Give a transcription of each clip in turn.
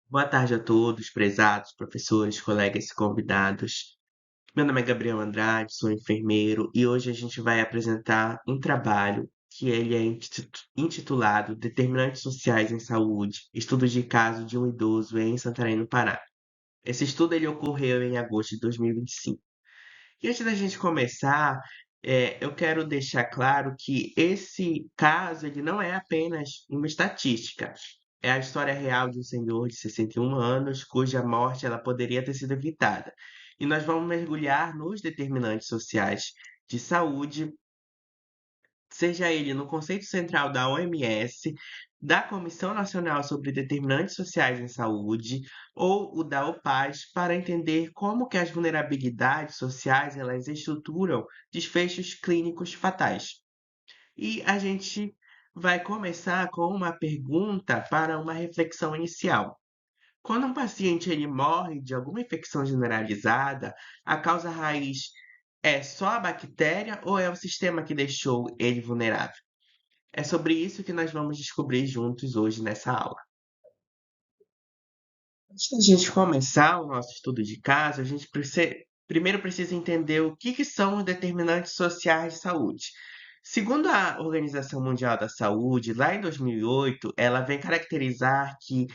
Boa tarde a todos, prezados professores, colegas e convidados. Meu nome é Gabriel Andrade, sou enfermeiro e hoje a gente vai apresentar um trabalho que ele é intitulado Determinantes Sociais em Saúde, estudo de caso de um idoso em Santarém, no Pará. Esse estudo ele ocorreu em agosto de 2025. E antes da gente começar, eu quero deixar claro que esse caso ele não é apenas uma estatística. É a história real de um senhor de 61 anos, cuja morte ela poderia ter sido evitada. E nós vamos mergulhar nos determinantes sociais de saúde, seja ele no conceito central da OMS, da Comissão Nacional sobre Determinantes Sociais em Saúde ou o da OPAS, para entender como que as vulnerabilidades sociais elas estruturam desfechos clínicos fatais. E a gente vai começar com uma pergunta para uma reflexão inicial. Quando um paciente ele morre de alguma infecção generalizada, a causa raiz é só a bactéria ou é o sistema que deixou ele vulnerável? É sobre isso que nós vamos descobrir juntos hoje nessa aula. Antes da gente começar o nosso estudo de caso, a gente primeiro precisa entender o que são os determinantes sociais de saúde. Segundo a Organização Mundial da Saúde, lá em 2008, ela vem caracterizar que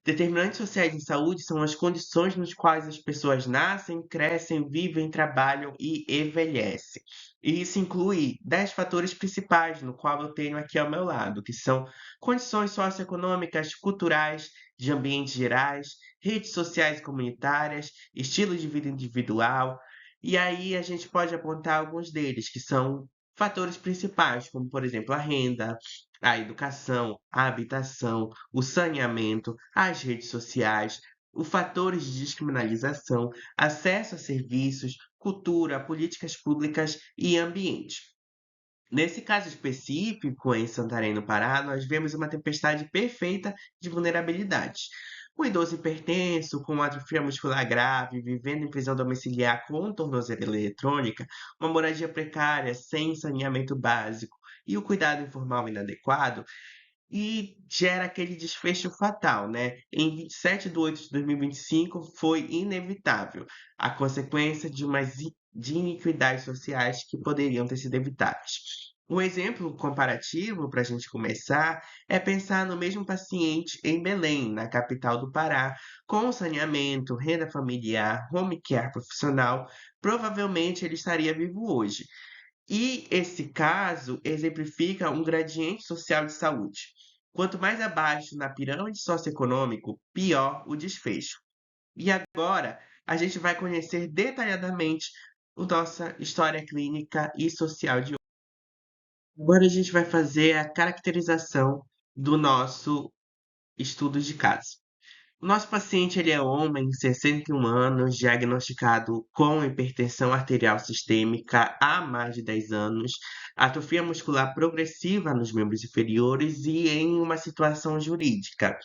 determinantes sociais de saúde são as condições nas quais as pessoas nascem, crescem, vivem, trabalham e envelhecem. E isso inclui 10 fatores principais, no qual eu tenho aqui ao meu lado, que são condições socioeconômicas, culturais, de ambientes gerais, redes sociais comunitárias, estilo de vida individual, e aí a gente pode apontar alguns deles, que são fatores principais, como por exemplo a renda, a educação, a habitação, o saneamento, as redes sociais, os fatores de descriminalização, acesso a serviços, cultura, políticas públicas e ambiente. Nesse caso específico, em Santarém, no Pará, nós vemos uma tempestade perfeita de vulnerabilidades. Um idoso hipertenso, com atrofia muscular grave, vivendo em prisão domiciliar com tornozeleira eletrônica, uma moradia precária, sem saneamento básico e o cuidado informal inadequado, e gera aquele desfecho fatal, né? Em 27 de 8 de 2025 foi inevitável a consequência de iniquidades sociais que poderiam ter sido evitáveis. Um exemplo comparativo para a gente começar é pensar no mesmo paciente em Belém, na capital do Pará, com saneamento, renda familiar, home care profissional, provavelmente ele estaria vivo hoje. E esse caso exemplifica um gradiente social de saúde. Quanto mais abaixo na pirâmide socioeconômico, pior o desfecho. E agora a gente vai conhecer detalhadamente a nossa história clínica e social de hoje. Agora a gente vai fazer a caracterização do nosso estudo de caso. O nosso paciente ele é homem, 61 anos, diagnosticado com hipertensão arterial sistêmica há mais de 10 anos, atrofia muscular progressiva nos membros inferiores e em uma situação jurídica.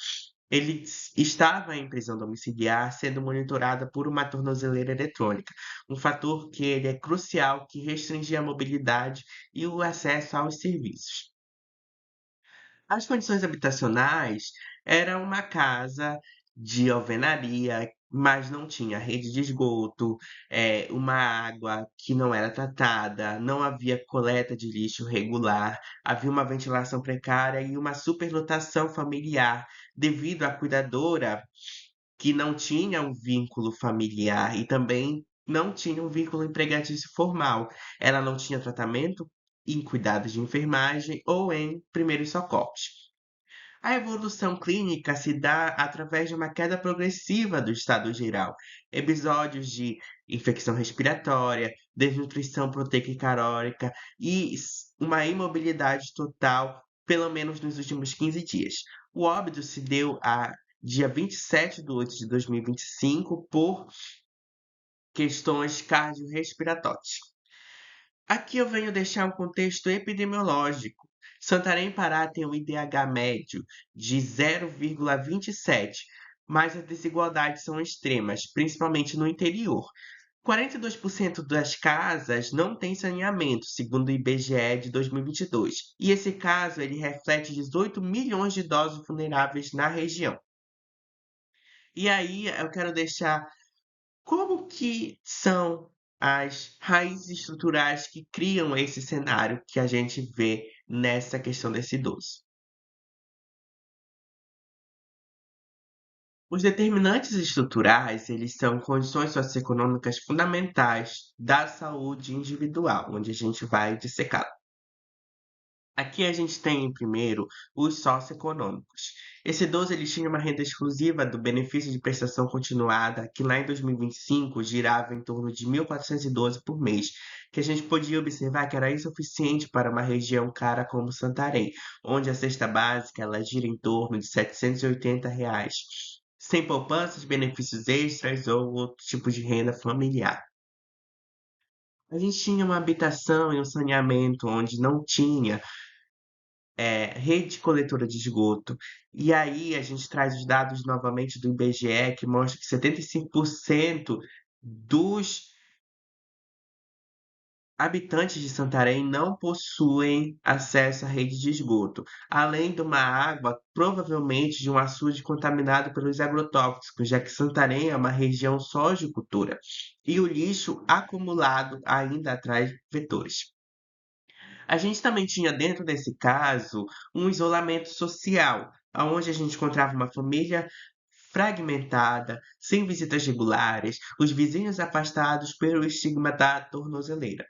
Ele estava em prisão domiciliar, sendo monitorada por uma tornozeleira eletrônica, um fator que ele é crucial, que restringe a mobilidade e o acesso aos serviços. As condições habitacionais era uma casa de alvenaria, mas não tinha rede de esgoto, uma água que não era tratada, não havia coleta de lixo regular, havia uma ventilação precária e uma superlotação familiar, devido à cuidadora que não tinha um vínculo familiar e também não tinha um vínculo empregatício formal. Ela não tinha tratamento em cuidados de enfermagem ou em primeiros socorros. A evolução clínica se dá através de uma queda progressiva do estado geral, episódios de infecção respiratória, desnutrição proteica e calórica e uma imobilidade total, pelo menos nos últimos 15 dias. O óbito se deu a dia 27 de 8 de 2025 por questões cardiorrespiratórias. Aqui eu venho deixar um contexto epidemiológico. Santarém, Pará tem um IDH médio de 0,27, mas as desigualdades são extremas, principalmente no interior. 42% das casas não têm saneamento, segundo o IBGE de 2022, e esse caso ele reflete 18 milhões de idosos vulneráveis na região. E aí eu quero deixar como que são as raízes estruturais que criam esse cenário que a gente vê nessa questão desse idoso. Os determinantes estruturais, eles são condições socioeconômicas fundamentais da saúde individual, onde a gente vai dissecar. Aqui a gente tem, primeiro, os socioeconômicos. Esse idoso ele tinha uma renda exclusiva do benefício de prestação continuada, que lá em 2025 girava em torno de 1.412 por mês, que a gente podia observar que era insuficiente para uma região cara como Santarém, onde a cesta básica ela gira em torno de R$ 780, sem poupanças, benefícios extras ou outro tipo de renda familiar. A gente tinha uma habitação e um saneamento onde não tinha rede coletora de esgoto. E aí a gente traz os dados novamente do IBGE, que mostra que 75% dos habitantes de Santarém não possuem acesso à rede de esgoto, além de uma água provavelmente de um açude contaminado pelos agrotóxicos, já que Santarém é uma região só de cultura, e o lixo acumulado ainda atrai vetores. A gente também tinha dentro desse caso um isolamento social, aonde a gente encontrava uma família fragmentada, sem visitas regulares, os vizinhos afastados pelo estigma da tornozeleira.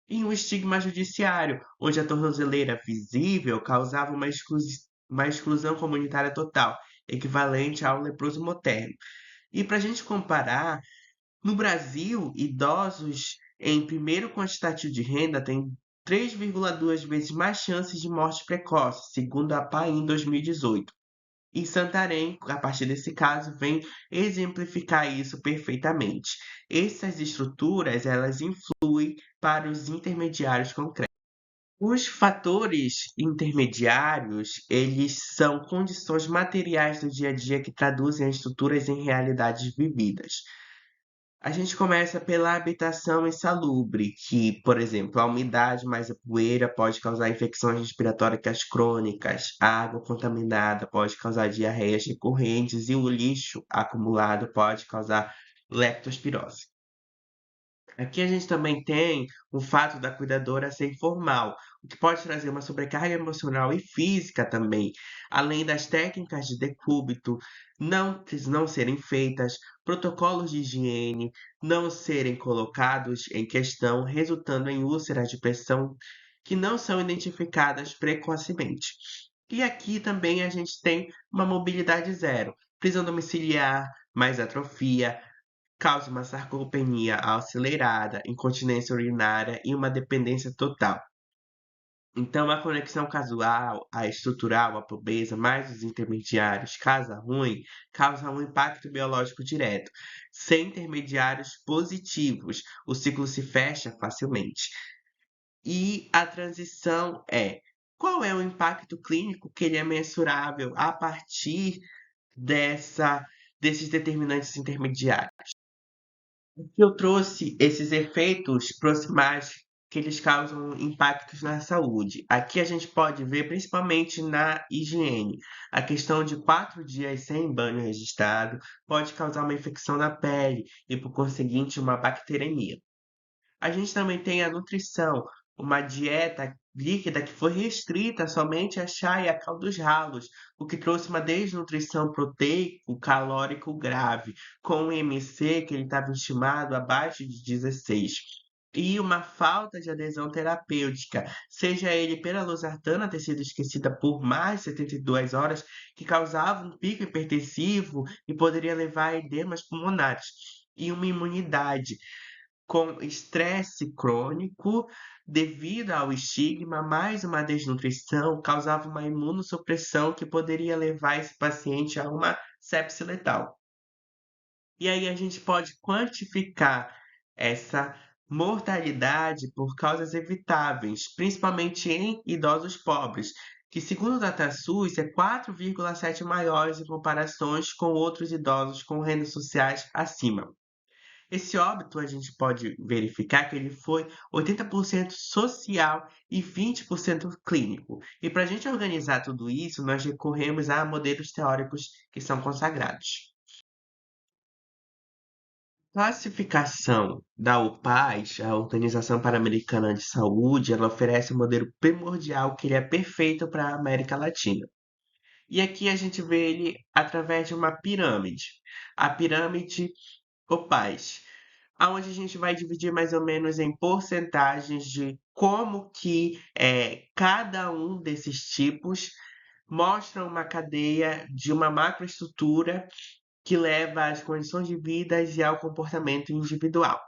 E um estigma judiciário, onde a tornozeleira visível causava uma exclusão comunitária total, equivalente ao leproso moderno. E para a gente comparar, no Brasil, idosos em primeiro quantitativo de renda têm 3,2 vezes mais chances de morte precoce, segundo a PAI em 2018. E Santarém, a partir desse caso, vem exemplificar isso perfeitamente. Essas estruturas, elas influem para os intermediários concretos. Os fatores intermediários, eles são condições materiais do dia a dia que traduzem as estruturas em realidades vividas. A gente começa pela habitação insalubre, que, por exemplo, a umidade mais a poeira pode causar infecções respiratórias crônicas, a água contaminada pode causar diarreias recorrentes e o lixo acumulado pode causar leptospirose. Aqui a gente também tem o fato da cuidadora ser informal, o que pode trazer uma sobrecarga emocional e física também, além das técnicas de decúbito não serem feitas, protocolos de higiene não serem colocados em questão, resultando em úlceras de pressão que não são identificadas precocemente. E aqui também a gente tem uma mobilidade zero, prisão domiciliar, mais atrofia, causa uma sarcopenia acelerada, incontinência urinária e uma dependência total. Então, a conexão casual, a estrutural, a pobreza, mais os intermediários, casa ruim, causa um impacto biológico direto. Sem intermediários positivos, o ciclo se fecha facilmente. E a transição é: qual é o impacto clínico que ele é mensurável a partir desses determinantes intermediários? Que eu trouxe esses efeitos proximais que eles causam impactos na saúde. Aqui a gente pode ver principalmente na higiene. A questão de 4 dias sem banho registrado pode causar uma infecção na pele e, por conseguinte, uma bacteremia. A gente também tem a nutrição, uma dieta líquida que foi restrita somente a chá e a caldos ralos, o que trouxe uma desnutrição proteico-calórico grave, com um IMC que ele estava estimado abaixo de 16. E uma falta de adesão terapêutica, seja ele pela losartana ter sido esquecida por mais de 72 horas, que causava um pico hipertensivo e poderia levar a edemas pulmonares. E uma imunidade com estresse crônico devido ao estigma, mais uma desnutrição, causava uma imunossupressão que poderia levar esse paciente a uma sepse letal. E aí a gente pode quantificar essa mortalidade por causas evitáveis, principalmente em idosos pobres, que segundo o DataSUS é 4,7 maiores em comparações com outros idosos com rendas sociais acima. Esse óbito a gente pode verificar que ele foi 80% social e 20% clínico. E para a gente organizar tudo isso, nós recorremos a modelos teóricos que são consagrados. Classificação da OPAS, a Organização Pan-Americana de Saúde, ela oferece um modelo primordial que ele é perfeito para a América Latina. E aqui a gente vê ele através de uma pirâmide. A pirâmide OPAS, aonde a gente vai dividir mais ou menos em porcentagens de como que cada um desses tipos mostra uma cadeia de uma macroestrutura que leva às condições de vida e ao comportamento individual.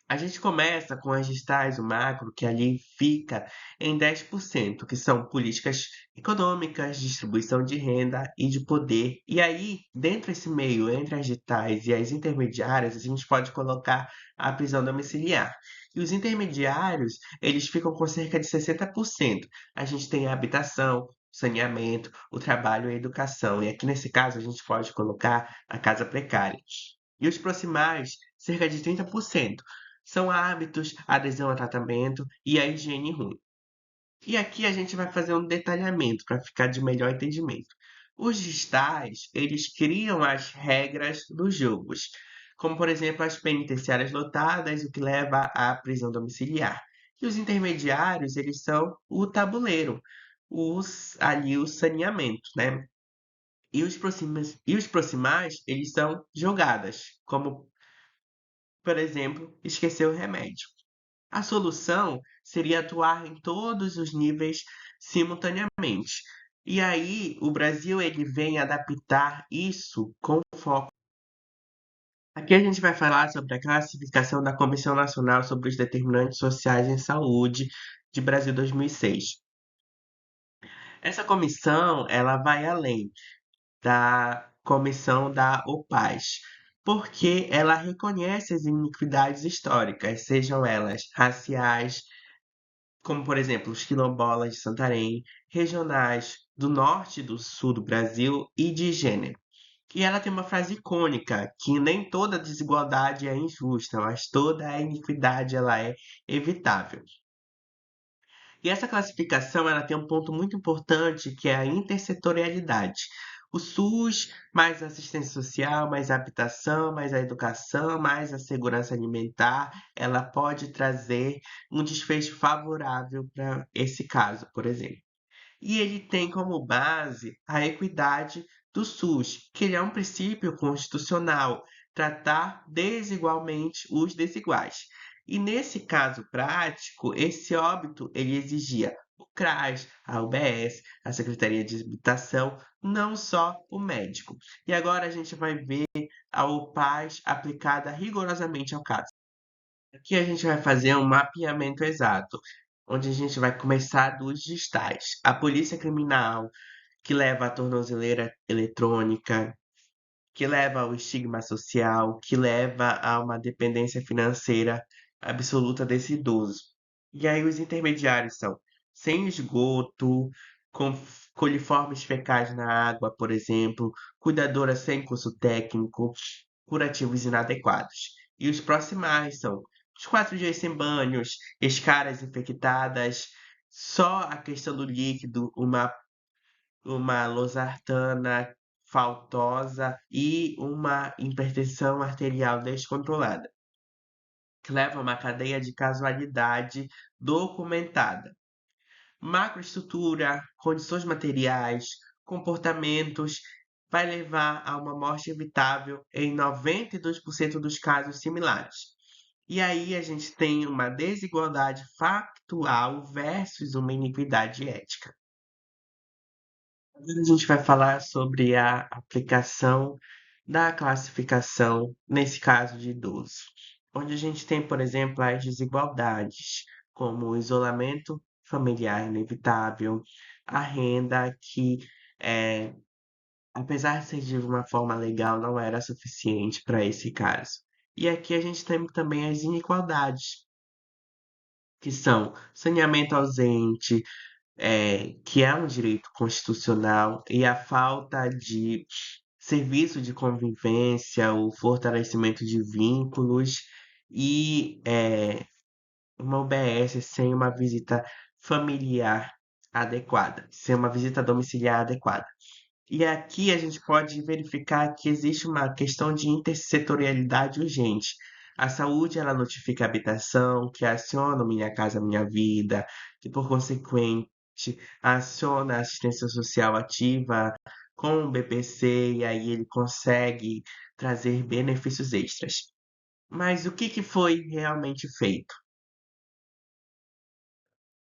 A gente começa com as gestais, o macro, que ali fica em 10%, que são políticas econômicas, distribuição de renda e de poder. E aí, dentro desse meio, entre as digitais e as intermediárias, a gente pode colocar a prisão domiciliar. E os intermediários, eles ficam com cerca de 60%. A gente tem a habitação, saneamento, o trabalho e a educação. E aqui nesse caso, a gente pode colocar a casa precária. E os proximais, cerca de 30%. São hábitos, adesão a tratamento e a higiene ruim. E aqui a gente vai fazer um detalhamento para ficar de melhor entendimento. Os distais, eles criam as regras dos jogos, como por exemplo as penitenciárias lotadas, o que leva à prisão domiciliar. E os intermediários, eles são o tabuleiro, ali o saneamento, né? E os proximais, eles são jogadas, como por exemplo, esquecer o remédio. A solução seria atuar em todos os níveis simultaneamente. E aí, o Brasil ele vem adaptar isso com foco. Aqui a gente vai falar sobre a classificação da Comissão Nacional sobre os Determinantes Sociais em Saúde de Brasil 2006. Essa comissão, ela vai além da comissão da OPAS, porque ela reconhece as iniquidades históricas, sejam elas raciais, como por exemplo os quilombolas de Santarém, regionais do norte e do sul do Brasil e de gênero. E ela tem uma frase icônica, que nem toda desigualdade é injusta, mas toda a iniquidade ela é evitável. E essa classificação ela tem um ponto muito importante que é a intersetorialidade. O SUS, mais a assistência social, mais a habitação, mais a educação, mais a segurança alimentar, ela pode trazer um desfecho favorável para esse caso, por exemplo. E ele tem como base a equidade do SUS, que ele é um princípio constitucional, tratar desigualmente os desiguais. E nesse caso prático, esse óbito ele exigia o CRAS, a UBS, a Secretaria de Habitação, não só o médico. E agora a gente vai ver a UPAS aplicada rigorosamente ao caso. Aqui a gente vai fazer um mapeamento exato, onde a gente vai começar dos distais. A polícia criminal, que leva à tornozeleira eletrônica, que leva ao estigma social, que leva a uma dependência financeira absoluta desse idoso. E aí os intermediários são sem esgoto, com coliformes fecais na água, por exemplo, cuidadora sem curso técnico, curativos inadequados. E os proximais são os 4 dias sem banhos, escaras infectadas, só a questão do líquido, uma losartana faltosa e uma hipertensão arterial descontrolada, que leva a uma cadeia de casualidade documentada. Macroestrutura, condições materiais, comportamentos, vai levar a uma morte evitável em 92% dos casos similares. E aí a gente tem uma desigualdade factual versus uma iniquidade ética. Agora a gente vai falar sobre a aplicação da classificação nesse caso de idoso, onde a gente tem, por exemplo, as desigualdades, como o isolamento familiar inevitável, a renda que, eh, apesar de ser de uma forma legal, não era suficiente para esse caso. E aqui a gente tem também as inigualdades, que são saneamento ausente, que é um direito constitucional, e a falta de serviço de convivência, o fortalecimento de vínculos e uma UBS sem uma visita familiar adequada, sem uma visita domiciliar adequada. E aqui a gente pode verificar que existe uma questão de intersetorialidade urgente. A saúde, ela notifica a habitação, que aciona o Minha Casa Minha Vida, que por consequente aciona a assistência social ativa com o BPC, e aí ele consegue trazer benefícios extras. Mas o que que foi realmente feito?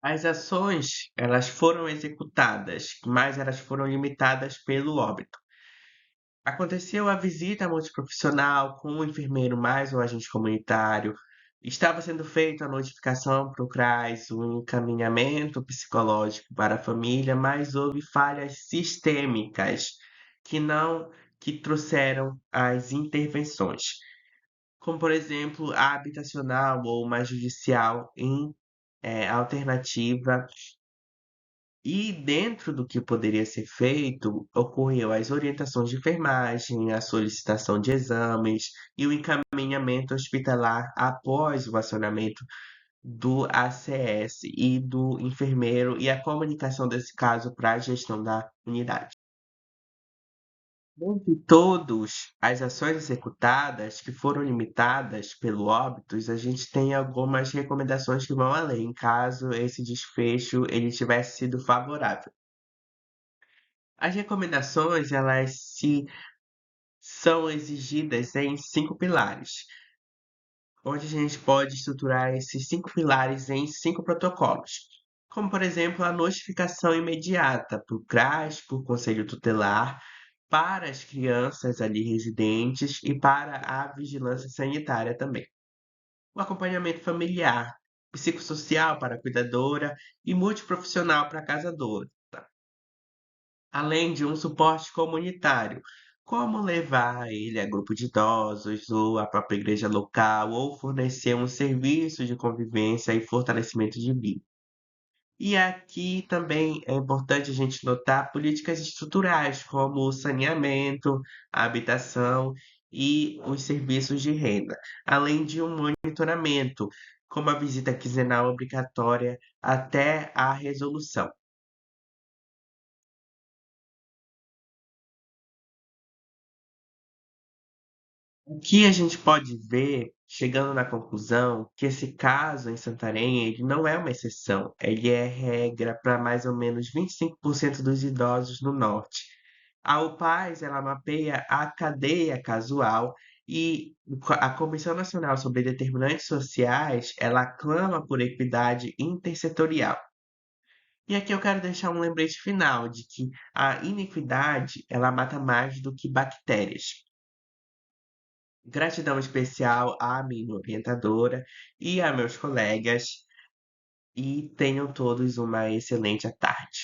As ações, elas foram executadas, mas elas foram limitadas pelo óbito. Aconteceu a visita multiprofissional com o enfermeiro mais o agente comunitário. Estava sendo feita a notificação para o CRAS, o encaminhamento psicológico para a família, mas houve falhas sistêmicas que não que trouxeram as intervenções, como por exemplo a habitacional ou uma judicial em alternativa. E dentro do que poderia ser feito, ocorreu as orientações de enfermagem, a solicitação de exames e o encaminhamento hospitalar após o acionamento do ACS e do enfermeiro e a comunicação desse caso para a gestão da unidade. Dentre todos as ações executadas que foram limitadas pelo óbitos, a gente tem algumas recomendações que vão além, caso esse desfecho ele tivesse sido favorável. As recomendações, elas se são exigidas em 5 pilares, onde a gente pode estruturar esses 5 pilares em 5 protocolos, como, por exemplo, a notificação imediata para o CRAS, por conselho tutelar, para as crianças ali residentes e para a vigilância sanitária também. O acompanhamento familiar, psicossocial para a cuidadora e multiprofissional para a casadora, além de um suporte comunitário, como levar ele a grupo de idosos ou a própria igreja local, ou fornecer um serviço de convivência e fortalecimento de vínculo. E aqui também é importante a gente notar políticas estruturais, como o saneamento, a habitação e os serviços de renda, além de um monitoramento, como a visita quinzenal obrigatória até a resolução. Aqui a gente pode ver, chegando na conclusão, que esse caso em Santarém, ele não é uma exceção, ele é regra para mais ou menos 25% dos idosos no norte. A UPAS, ela mapeia a cadeia casual e a Comissão Nacional sobre Determinantes Sociais, ela clama por equidade intersetorial. E aqui eu quero deixar um lembrete final de que a inequidade, ela mata mais do que bactérias. Gratidão especial à minha orientadora e a meus colegas, e tenham todos uma excelente tarde.